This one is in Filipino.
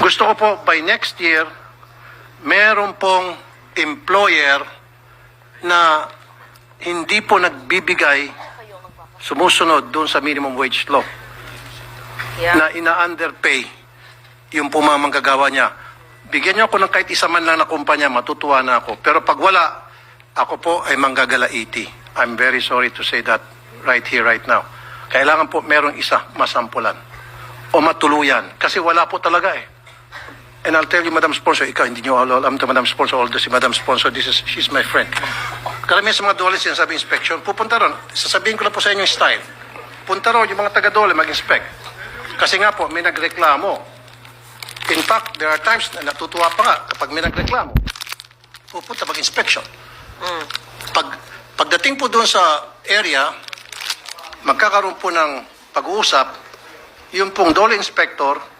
Gusto ko po by next year, meron pong employer na hindi po nagbibigay, sumusunod doon sa minimum wage law, na ina-underpay yung pumamanggagawa niya. Bigyan niyo ako ng kahit isa man lang na kumpanya, matutuwa na ako. Pero pag wala, ako po ay manggagalaiti. I'm very sorry to say that right here, right now. Kailangan po merong isa masampulan o matuluyan. Kasi wala po talaga eh. And I'll tell you, Madam Sponsor, ikaw, hindi niyo alam to Madam Sponsor, although si Madam Sponsor, she's my friend. Karamihan sa mga dole sinasabi inspection, pupunta ron. Sasabihin ko lang po sa inyo yung style. Punta ron yung mga taga-dole mag-inspect. Kasi nga po, may nagreklamo. In fact, there are times na natutuwa pa nga kapag may nagreklamo. Pupunta mag-inspection. Pagdating po doon sa area, magkakaroon po ng pag-uusap, yung pong dole inspector,